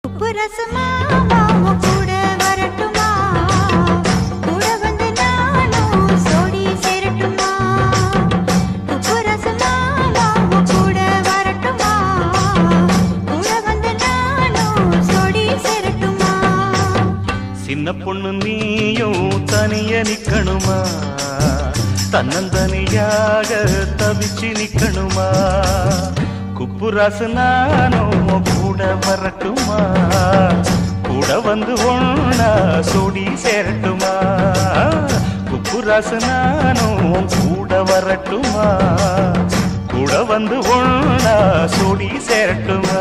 உப்பு ரசமா கூட வரட்டுமா, கூட வந்து நானும் சோடி சேரட்டுமா. உப்பு ரசமா கூட வரட்டுமா, கூட வந்து நானும் சோடி சேரட்டுமா. சின்ன பொண்ணு நீயும் தனிய நிக்கணுமா, தன்னந்தனியாக தவிச்சு நிக்கணுமா. குப்புராசு நானும் கூட வரட்டுமா, கூட வந்து ஒண்ணா சோடி சேரட்டுமா. குப்புராசு நானும் கூட வரட்டுமா, கூட வந்து ஒண்ணா சோடி சேரட்டுமா.